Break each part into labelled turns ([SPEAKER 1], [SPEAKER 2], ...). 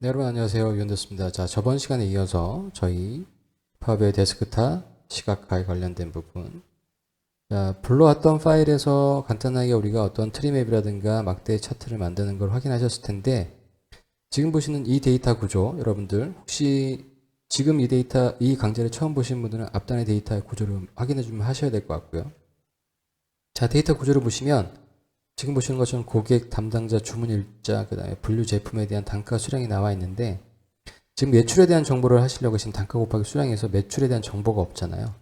[SPEAKER 1] 네, 여러분 안녕하세요. 유현대습니다. 자, 저번 시간에 이어서 저희 파워비아이 데스크탑 시각화에 관련된 부분, 자, 불러왔던 파일에서 간단하게 우리가 어떤 트리맵이라든가 막대 차트를 만드는 걸 확인하셨을 텐데, 지금 보시는 이 데이터 구조, 여러분들 혹시 지금 이 강좌를 처음 보신 분들은 앞단의 데이터 구조를 확인해 주면 하셔야 될 것 같고요. 자, 데이터 구조를 보시면 지금 보시는 것처럼 고객, 담당자, 주문 일자, 그 다음에 분류 제품에 대한 단가 수량이 나와 있는데, 지금 매출에 대한 정보를 하시려고 하시면 단가 곱하기 수량에서 매출에 대한 정보가 없잖아요.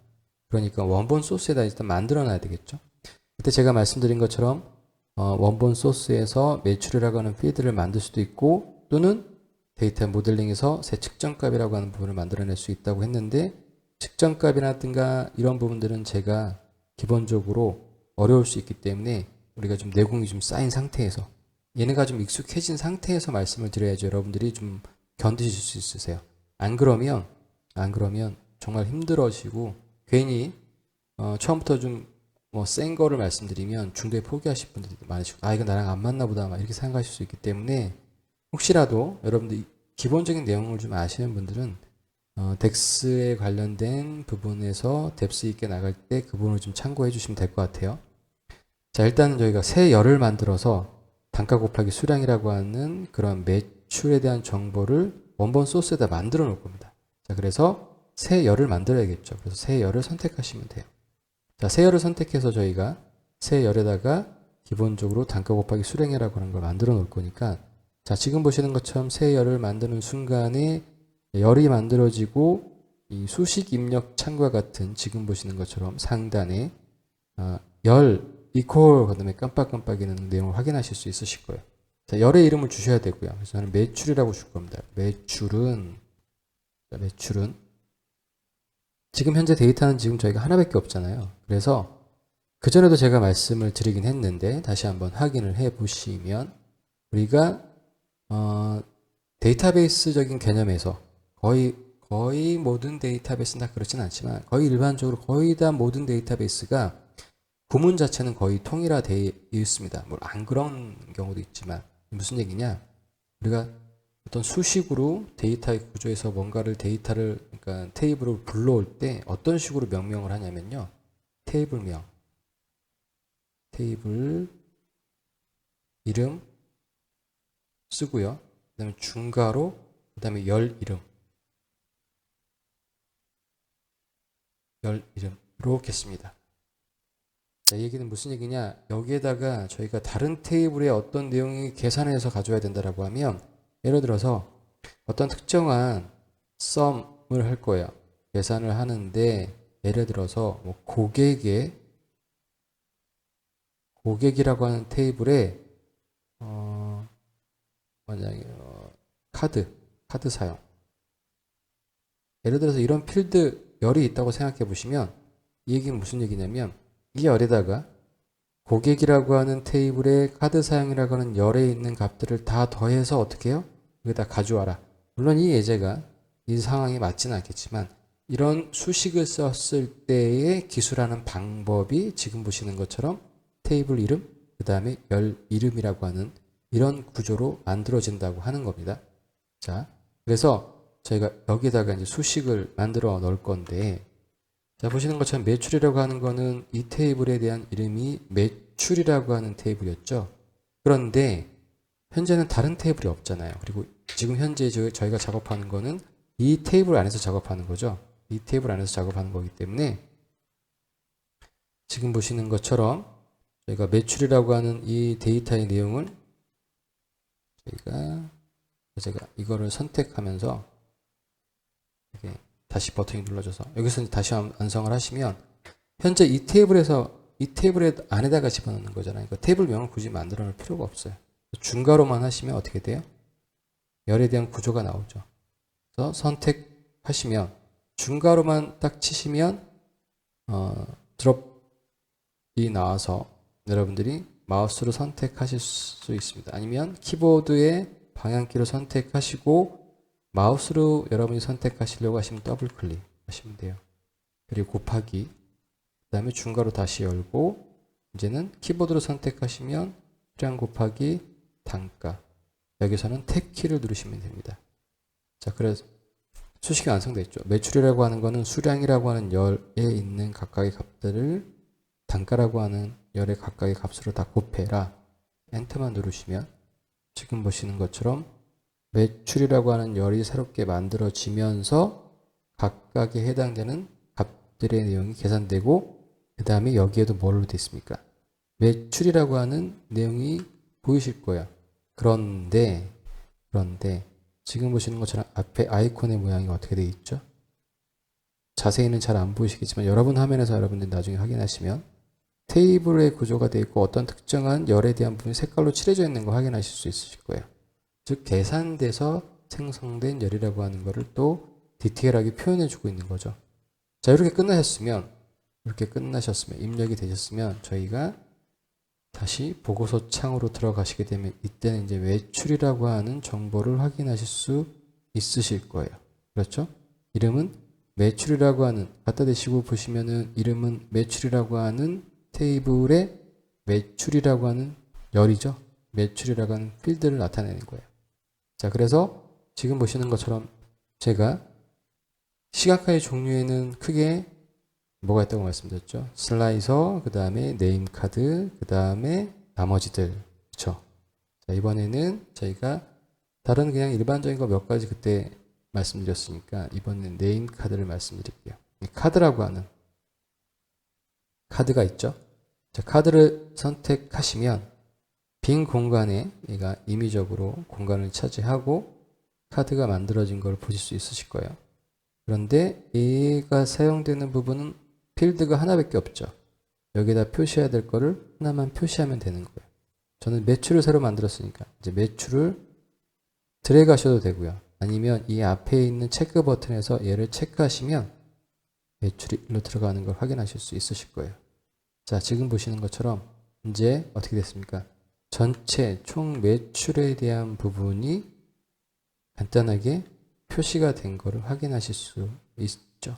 [SPEAKER 1] 그러니까 원본 소스에다 일단 만들어 놔야 되겠죠. 그때 제가 말씀드린 것처럼 원본 소스에서 매출이라고 하는 필드를 만들 수도 있고, 또는 데이터 모델링에서 새 측정값이라고 하는 부분을 만들어낼 수 있다고 했는데, 측정값이라든가 이런 부분들은 제가 기본적으로 어려울 수 있기 때문에 우리가 좀 내공이 좀 쌓인 상태에서, 얘네가 좀 익숙해진 상태에서 말씀을 드려야지 여러분들이 좀 견디실 수 있으세요. 안 그러면 정말 힘들어지고 괜히 처음부터 좀 뭐 센 거를 말씀드리면 중도에 포기하실 분들이 많으시고, 아 이거 나랑 안 맞나 보다 막 이렇게 생각하실 수 있기 때문에, 혹시라도 여러분들 기본적인 내용을 좀 아시는 분들은 덱스에 관련된 부분에서 뎁스 있게 나갈 때 그 부분을 좀 참고해 주시면 될 것 같아요. 자, 일단은 저희가 새 열을 만들어서 단가 곱하기 수량이라고 하는 그런 매출에 대한 정보를 원본 소스에다 만들어 놓을 겁니다. 자, 그래서 새 열을 만들어야겠죠. 그래서 새 열을 선택하시면 돼요. 자, 새 열을 선택해서 저희가 새 열에다가 기본적으로 단가 곱하기 수량이라고 하는 걸 만들어 놓을 거니까, 자, 지금 보시는 것처럼 새 열을 만드는 순간에 열이 만들어지고 이 수식 입력 창과 같은 지금 보시는 것처럼 상단에 열 이퀄 그다음에 깜빡깜빡이는 내용을 확인하실 수 있으실 거예요. 자, 열의 이름을 주셔야 되고요. 그래서 저는 매출이라고 줄 겁니다. 매출은 지금 현재 데이터는 지금 저희가 하나밖에 없잖아요. 그래서 그전에도 제가 말씀을 드리긴 했는데 다시 한번 확인을 해 보시면, 우리가 데이터베이스적인 개념에서 거의 모든 데이터베이스는 다 그렇진 않지만 거의 일반적으로 거의 다 모든 데이터베이스가 구문 자체는 거의 통일화되어 있습니다. 물론 안 그런 경우도 있지만, 무슨 얘기냐? 우리가 어떤 수식으로 데이터의 구조에서 뭔가를 그러니까 테이블을 불러올 때 어떤 식으로 명명을 하냐면요. 테이블명, 테이블 이름 쓰고요. 그 다음에 중괄호, 그 다음에 열 이름 이렇게 씁니다. 자, 이 얘기는 무슨 얘기냐? 여기에다가 저희가 다른 테이블에 어떤 내용이 계산해서 가져야 된다라고 하면, 예를 들어서 어떤 특정한 썸을 할 거예요. 계산을 하는데, 예를 들어서 뭐 고객이라고 하는 테이블에 만약에 카드 사용. 예를 들어서 이런 필드 열이 있다고 생각해 보시면, 이 얘기는 무슨 얘기냐면, 이 열에다가 고객이라고 하는 테이블에 카드 사용이라고 하는 열에 있는 값들을 다 더해서 어떻게 해요? 여기다 가져와라. 물론 이 예제가 이 상황에 맞지는 않겠지만, 이런 수식을 썼을 때의 기술하는 방법이 지금 보시는 것처럼 테이블 이름, 그 다음에 열 이름이라고 하는 이런 구조로 만들어진다고 하는 겁니다. 자, 그래서 저희가 여기다가 이제 수식을 만들어 넣을 건데, 자, 보시는 것처럼 매출이라고 하는 거는 이 테이블에 대한 이름이 매출이라고 하는 테이블이었죠. 그런데 현재는 다른 테이블이 없잖아요. 그리고 지금 현재 저희가 작업하는 거는 이 테이블 안에서 작업하는 거죠. 이 테이블 안에서 작업하는 거기 때문에 지금 보시는 것처럼 저희가 매출이라고 하는 이 데이터의 내용을 제가 이거를 선택하면서 이렇게 다시 버튼이 눌러져서 여기서 다시 완성을 하시면, 현재 이 테이블 안에다가 집어넣는 거잖아요. 그러니까 테이블명을 굳이 만들어 놓을 필요가 없어요. 중괄호만 하시면 어떻게 돼요? 열에 대한 구조가 나오죠. 그래서 선택하시면 중괄호만 딱 치시면 드롭이 나와서 여러분들이 마우스로 선택하실 수 있습니다. 아니면 키보드의 방향키를 선택하시고 마우스로 여러분이 선택하시려고 하시면 더블 클릭 하시면 돼요. 그리고 곱하기, 그 다음에 중괄호 다시 열고, 이제는 키보드로 선택하시면 수량 곱하기 단가, 여기서는 탭 키를 누르시면 됩니다. 자, 그래서 수식이 완성되어 있죠. 매출이라고 하는 거는 수량이라고 하는 열에 있는 각각의 값들을 단가라고 하는 열의 각각의 값으로 다 곱해라. 엔터만 누르시면 지금 보시는 것처럼 매출이라고 하는 열이 새롭게 만들어지면서 각각에 해당되는 값들의 내용이 계산되고 그 다음에 여기에도 뭘로 되어 있습니까? 매출이라고 하는 내용이 보이실 거예요. 그런데 지금 보시는 것처럼 앞에 아이콘의 모양이 어떻게 되어 있죠? 자세히는 잘 안 보이시겠지만 여러분 화면에서 여러분들 나중에 확인하시면 테이블의 구조가 되어 있고 어떤 특정한 열에 대한 부분이 색깔로 칠해져 있는 거 확인하실 수 있으실 거예요. 즉 계산돼서 생성된 열이라고 하는 것을 또 디테일하게 표현해 주고 있는 거죠. 자, 이렇게 끝나셨으면 입력이 되셨으면 저희가 다시 보고서 창으로 들어가시게 되면 이때는 이제 매출이라고 하는 정보를 확인하실 수 있으실 거예요. 그렇죠? 이름은 매출이라고 하는, 갖다 대시고 보시면은 이름은 매출이라고 하는 테이블에 매출이라고 하는 열이죠. 매출이라고 하는 필드를 나타내는 거예요. 자, 그래서 지금 보시는 것처럼 제가 시각화의 종류에는 크게 뭐가 있다고 말씀드렸죠? 슬라이서, 그 다음에 네임카드, 그 다음에 나머지들. 그쵸? 자, 이번에는 저희가 다른 그냥 일반적인 거 몇 가지 그때 말씀드렸으니까 이번에는 네임카드를 말씀드릴게요. 이 카드라고 하는 카드가 있죠? 자, 카드를 선택하시면 빈 공간에 얘가 임의적으로 공간을 차지하고 카드가 만들어진 걸 보실 수 있으실 거예요. 그런데 얘가 사용되는 부분은 필드가 하나밖에 없죠. 여기다 표시해야 될 거를 하나만 표시하면 되는 거예요. 저는 매출을 새로 만들었으니까 이제 매출을 드래그 하셔도 되고요. 아니면 이 앞에 있는 체크 버튼에서 얘를 체크하시면 매출이 일로 들어가는 걸 확인하실 수 있으실 거예요. 자, 지금 보시는 것처럼 이제 어떻게 됐습니까? 전체 총 매출에 대한 부분이 간단하게 표시가 된 거를 확인하실 수 있죠.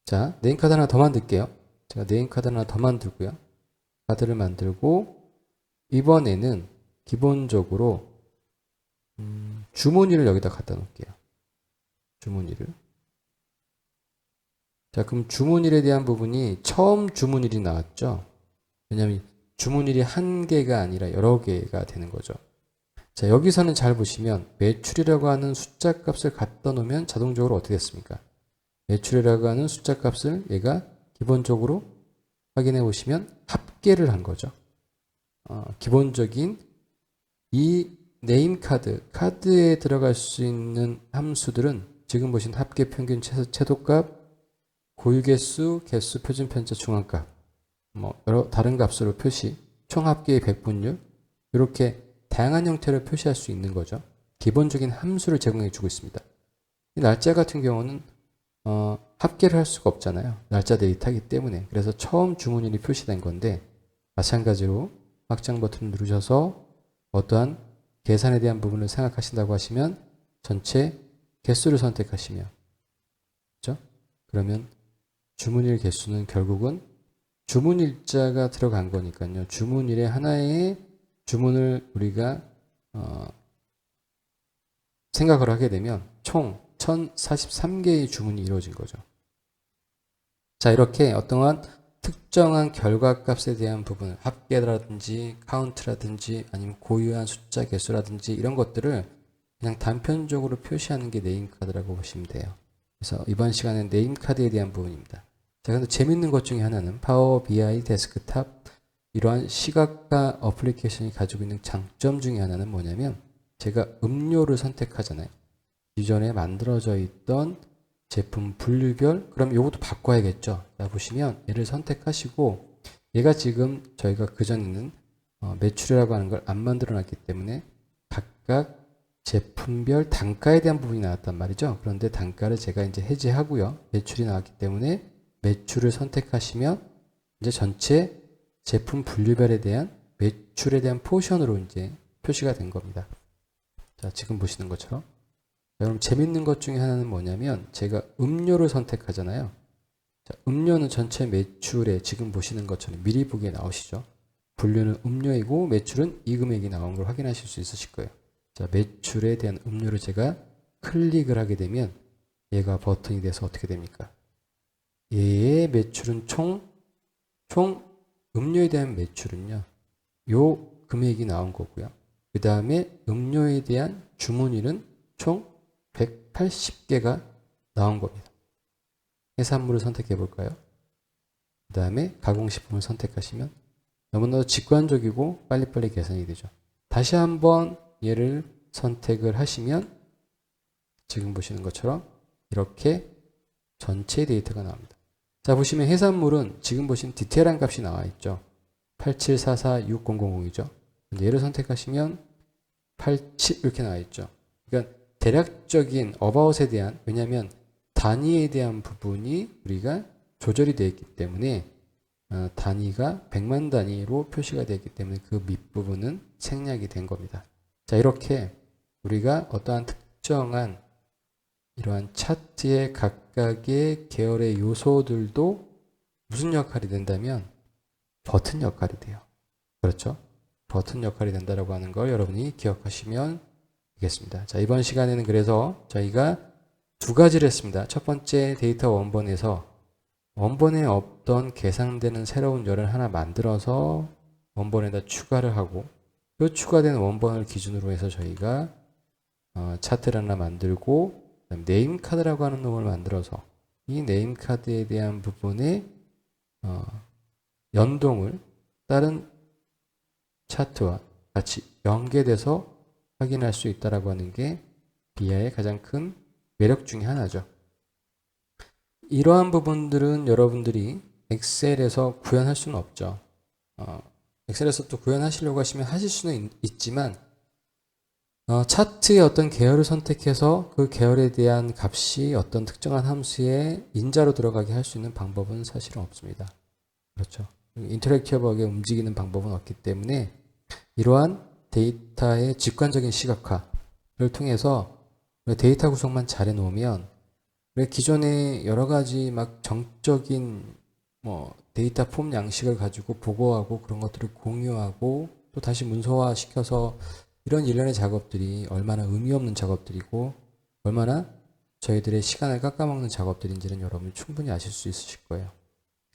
[SPEAKER 1] 자, 네임카드 하나 더 만들게요. 제가 네임카드 하나 더 만들고요. 카드를 만들고 이번에는 기본적으로 주문의를 여기다 갖다 놓을게요. 주문의를. 자, 그럼 주문일에 대한 부분이 처음 주문일이 나왔죠. 왜냐하면 주문일이 한 개가 아니라 여러 개가 되는 거죠. 자, 여기서는 잘 보시면 매출이라고 하는 숫자 값을 갖다 놓으면 자동적으로 어떻게 됐습니까? 매출이라고 하는 숫자 값을 얘가 기본적으로 확인해 보시면 합계를 한 거죠. 기본적인 이 네임 카드에 들어갈 수 있는 함수들은 지금 보신 합계 평균 채도값, 고유개수, 개수, 표준 편차, 중앙값, 여러 다른 값으로 표시, 총 합계의 백분율, 이렇게 다양한 형태로 표시할 수 있는 거죠. 기본적인 함수를 제공해 주고 있습니다. 이 날짜 같은 경우는 합계를 할 수가 없잖아요. 날짜 데이터이기 때문에. 그래서 처음 주문일이 표시된 건데 마찬가지로 확장 버튼을 누르셔서 어떠한 계산에 대한 부분을 생각하신다고 하시면 전체 개수를 선택하시면 그렇죠? 그러면 주문일 개수는 결국은 주문일자가 들어간 거니까요. 주문일의 하나의 주문을 우리가 생각을 하게 되면 총 1043개의 주문이 이루어진 거죠. 자, 이렇게 어떠한 특정한 결과값에 대한 부분을 합계라든지 카운트라든지 아니면 고유한 숫자 개수라든지 이런 것들을 그냥 단편적으로 표시하는 게 네임카드라고 보시면 돼요. 그래서 이번 시간은 네임카드에 대한 부분입니다. 자, 근데 재밌는 것 중에 하나는 파워 BI 데스크탑 이러한 시각화 어플리케이션이 가지고 있는 장점 중에 하나는 뭐냐면 제가 음료를 선택하잖아요. 기존에 만들어져 있던 제품 분류별 그럼 이것도 바꿔야겠죠. 자, 보시면 얘를 선택하시고 얘가 지금 저희가 그전에는 매출이라고 하는 걸 안 만들어 놨기 때문에 각각 제품별 단가에 대한 부분이 나왔단 말이죠. 그런데 단가를 제가 이제 해제하고요. 매출이 나왔기 때문에 매출을 선택하시면 이제 전체 제품 분류별에 대한 매출에 대한 포션으로 이제 표시가 된 겁니다. 자, 지금 보시는 것처럼. 여러분 재밌는 것 중에 하나는 뭐냐면 제가 음료를 선택하잖아요. 자, 음료는 전체 매출에 지금 보시는 것처럼 미리 보기에 나오시죠. 분류는 음료이고 매출은 이 금액이 나온 걸 확인하실 수 있으실 거예요. 자, 매출에 대한 음료를 제가 클릭을 하게 되면 얘가 버튼이 돼서 어떻게 됩니까? 얘의 매출은 총 음료에 대한 매출은요. 요 금액이 나온 거고요. 그 다음에 음료에 대한 주문일은 총 180개가 나온 겁니다. 해산물을 선택해 볼까요? 그 다음에 가공식품을 선택하시면 너무나도 직관적이고 빨리빨리 계산이 되죠. 다시 한번 얘를 선택을 하시면 지금 보시는 것처럼 이렇게 전체 데이터가 나옵니다. 자, 보시면 해산물은 지금 보시면 디테일한 값이 나와 있죠. 87446000이죠. 얘를 선택하시면 87 이렇게 나와 있죠. 그러니까 대략적인 어바웃에 대한, 왜냐하면 단위에 대한 부분이 우리가 조절이 되어 있기 때문에 단위가 100만 단위로 표시가 되어 있기 때문에 그 밑부분은 생략이 된 겁니다. 자, 이렇게 우리가 어떠한 특정한 이러한 차트의 각각의 계열의 요소들도 무슨 역할이 된다면 버튼 역할이 돼요. 그렇죠? 버튼 역할이 된다라고 하는 걸 여러분이 기억하시면 되겠습니다. 자, 이번 시간에는 그래서 저희가 두 가지를 했습니다. 첫 번째 데이터 원본에서 원본에 없던 계산되는 새로운 열을 하나 만들어서 원본에다 추가를 하고 그 추가된 원본을 기준으로 해서 저희가 차트를 하나 만들고 네임카드라고 하는 놈을 만들어서 이 네임카드에 대한 부분에 연동을 다른 차트와 같이 연계돼서 확인할 수 있다라고 하는 게 BI의 가장 큰 매력 중에 하나죠. 이러한 부분들은 여러분들이 엑셀에서 구현할 수는 없죠. 엑셀에서 또 구현하시려고 하시면 하실 수는 있지만 차트의 어떤 계열을 선택해서 그 계열에 대한 값이 어떤 특정한 함수의 인자로 들어가게 할 수 있는 방법은 사실은 없습니다. 그렇죠. 인터랙티브하게 움직이는 방법은 없기 때문에 이러한 데이터의 직관적인 시각화를 통해서 데이터 구성만 잘 해놓으면 기존에 여러 가지 막 정적인 데이터 폼 양식을 가지고 보고하고 그런 것들을 공유하고 또 다시 문서화 시켜서 이런 일련의 작업들이 얼마나 의미 없는 작업들이고 얼마나 저희들의 시간을 깎아먹는 작업들인지는 여러분이 충분히 아실 수 있으실 거예요.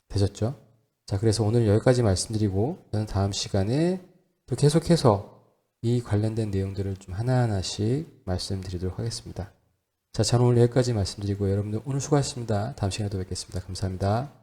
[SPEAKER 1] 되셨죠? 자, 그래서 오늘 여기까지 말씀드리고 저는 다음 시간에 또 계속해서 이 관련된 내용들을 좀 하나하나씩 말씀드리도록 하겠습니다. 자, 저는 오늘 여기까지 말씀드리고 여러분들 오늘 수고하셨습니다. 다음 시간에 또 뵙겠습니다. 감사합니다.